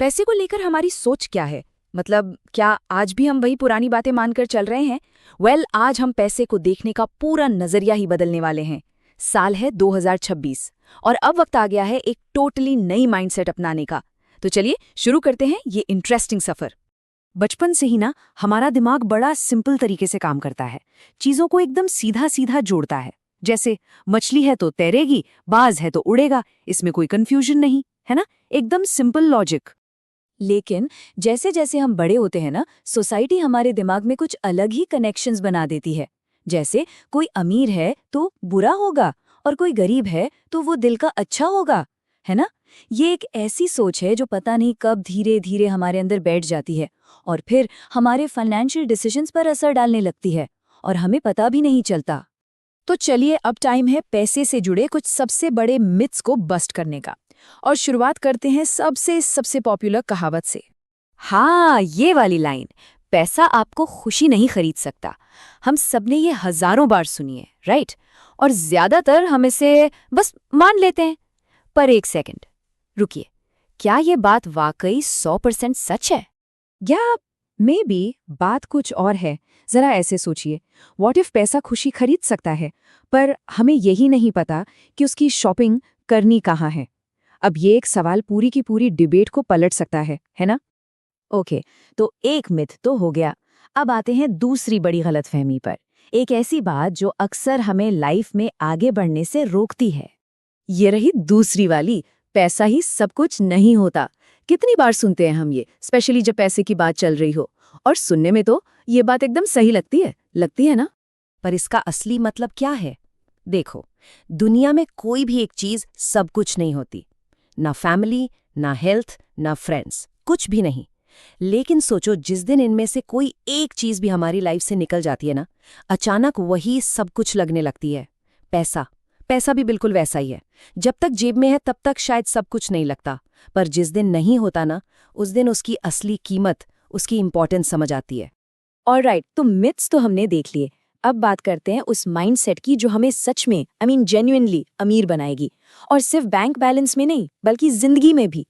पैसे को लेकर हमारी सोच क्या है? मतलब क्या आज भी हम वही पुरानी बातें मानकर चल रहे हैं? आज हम पैसे को देखने का पूरा नजरिया ही बदलने वाले हैं। साल है 2026 और अब वक्त आ गया है एक टोटली नई माइंडसेट अपनाने का। तो चलिए शुरू करते हैं ये इंटरेस्टिंग सफर। बचपन से ही ना हमारा दिमाग बड़ा सिंपल तरीके से काम करता है। चीजों को एकदम सीधा सीधा जोड़ता है। जैसे मछली है तो तैरेगी, बाज है तो उड़ेगा, इसमें कोई कंफ्यूजन नहीं, है ना? एकदम सिंपल लॉजिक। लेकिन जैसे जैसे हम बड़े होते हैं ना, सोसाइटी हमारे दिमाग में कुछ अलग ही कनेक्शंस बना देती है। जैसे कोई अमीर है तो बुरा होगा और कोई गरीब है तो वो दिल का अच्छा होगा, है ना? ये एक ऐसी सोच है जो पता नहीं कब धीरे धीरे हमारे अंदर बैठ जाती है और फिर हमारे फाइनेंशियल डिसीजंस पर असर डालने लगती है और हमें पता भी नहीं चलता। तो चलिए अब टाइम है पैसे से जुड़े कुछ सबसे बड़े मिथ्स को बस्ट करने का। और शुरुआत करते हैं सबसे सबसे पॉपुलर कहावत से। हाँ, ये वाली लाइन, पैसा आपको खुशी नहीं खरीद सकता। हम सबने ये हजारों बार सुनी है, राइट? और ज्यादातर हम इसे बस मान लेते हैं। पर एक सेकंड, रुकिए, क्या ये बात वाकई 100% सच है? या मे बी बात कुछ और है। जरा ऐसे सोचिए, व्हाट इफ पैसा खुशी खरीद सकता है, पर हमें यही नहीं पता कि उसकी शॉपिंग करनी कहाँ है। अब ये एक सवाल पूरी की पूरी डिबेट को पलट सकता है ना? ओके, तो एक मिथ तो हो गया। अब आते हैं दूसरी बड़ी गलतफहमी पर। एक ऐसी बात जो अक्सर हमें लाइफ में आगे बढ़ने से रोकती है। ये रही दूसरी वाली, पैसा ही सब कुछ नहीं होता। कितनी बार सुनते हैं हम ये, स्पेशली जब पैसे की बात चल रही हो। और सुनने में तो ये बात एकदम सही लगती है ना? पर इसका असली मतलब क्या है? देखो, दुनिया में कोई भी एक चीज सब कुछ नहीं होती। ना फैमिली, ना हेल्थ, ना फ्रेंड्स, कुछ भी नहीं। लेकिन सोचो, जिस दिन इनमें से कोई एक चीज भी हमारी लाइफ से निकल जाती है ना, अचानक वही सब कुछ लगने लगती है। पैसा भी बिल्कुल वैसा ही है। जब तक जेब में है तब तक शायद सब कुछ नहीं लगता, पर जिस दिन नहीं होता ना, उस दिन उसकी असली कीमत, उसकी इंपॉर्टेंस समझ आती है। ऑलराइट, तो मिथ्स तो हमने देख लिए। अब बात करते हैं उस माइंडसेट की जो हमें सच में, जेन्युइनली अमीर बनाएगी। और सिर्फ बैंक बैलेंस में नहीं, बल्कि जिंदगी में भी।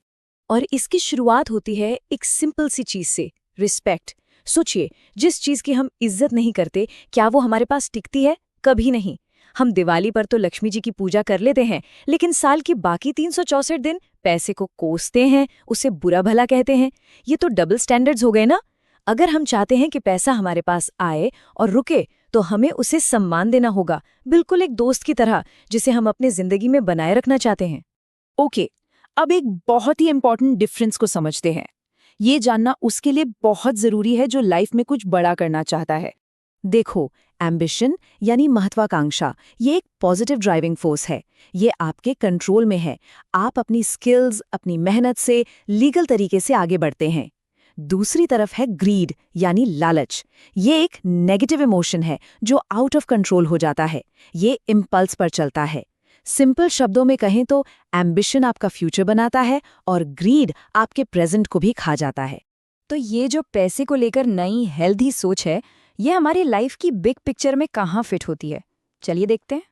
और इसकी शुरुआत होती है एक सिंपल सी चीज से, रिस्पेक्ट। सोचिए, जिस चीज की हम इज्जत नहीं करते, क्या वो हमारे पास टिकती है? कभी नहीं। हम दिवाली पर तो लक्ष्मी जी की पूजा कर लेते हैं, लेकिन साल के बाकी 364 दिन पैसे को कोसते हैं, उसे बुरा भला कहते हैं। ये तो डबल स्टैंडर्ड्स हो गए ना? अगर हम चाहते हैं कि पैसा हमारे पास आए और रुके, तो हमें उसे सम्मान देना होगा, बिल्कुल एक दोस्त की तरह जिसे हम अपने जिंदगी में बनाए रखना चाहते हैं। ओके, अब एक बहुत ही इंपॉर्टेंट डिफरेंस को समझते हैं। ये जानना उसके लिए बहुत जरूरी है जो लाइफ में कुछ बड़ा करना चाहता है। देखो, एम्बिशन यानी महत्वाकांक्षा, ये एक पॉजिटिव ड्राइविंग फोर्स है। ये आपके कंट्रोल में है। आप अपनी स्किल्स, अपनी मेहनत से लीगल तरीके से आगे बढ़ते हैं। दूसरी तरफ है ग्रीड यानी लालच। ये एक नेगेटिव इमोशन है जो आउट ऑफ कंट्रोल हो जाता है। ये इम्पल्स पर चलता है। सिंपल शब्दों में कहें तो एम्बिशन आपका फ्यूचर बनाता है और ग्रीड आपके प्रेजेंट को भी खा जाता है। तो ये जो पैसे को लेकर नई हेल्दी सोच है, ये हमारी लाइफ की बिग पिक्चर में कहाँ फिट होती है? चलिए देखते हैं।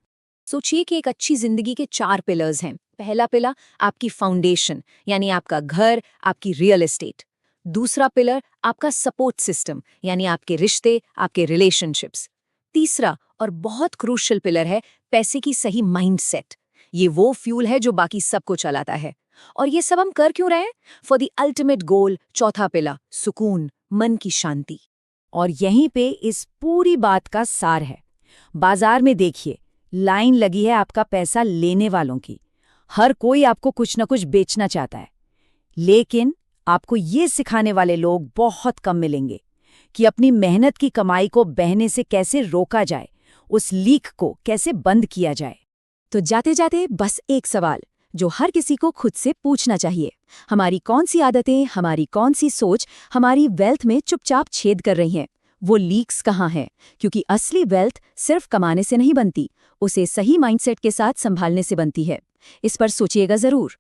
सोचिए कि एक अच्छी जिंदगी के 4 पिलर्स हैं। पहला पिलर आपकी फाउंडेशन, यानी आपका घर, आपकी रियल एस्टेट। दूसरा पिलर आपका सपोर्ट सिस्टम, यानी आपके रिश्ते, आपके रिलेशनशिप्स। तीसरा और बहुत क्रूशियल पिलर है पैसे की सही माइंडसेट। ये वो फ्यूल है जो बाकी सबको चलाता है। और ये सब हम कर क्यों रहे हैं? फॉर द अल्टीमेट गोल, चौथा पिलर, सुकून, मन की शांति। और यहीं पे इस पूरी बात का सार है। बाजार में देखिए, लाइन लगी है आपका पैसा लेने वालों की। हर कोई आपको कुछ न कुछ बेचना चाहता है, लेकिन आपको ये सिखाने वाले लोग बहुत कम मिलेंगे कि अपनी मेहनत की कमाई को बहने से कैसे रोका जाए, उस लीक को कैसे बंद किया जाए। तो जाते जाते बस एक सवाल जो हर किसी को खुद से पूछना चाहिए। हमारी कौन सी आदतें, हमारी कौन सी सोच हमारी वेल्थ में चुपचाप छेद कर रही हैं? वो लीक्स कहाँ हैं? क्योंकि असली वेल्थ सिर्फ कमाने से नहीं बनती, उसे सही माइंडसेट के साथ संभालने से बनती है। इस पर सोचिएगा जरूर।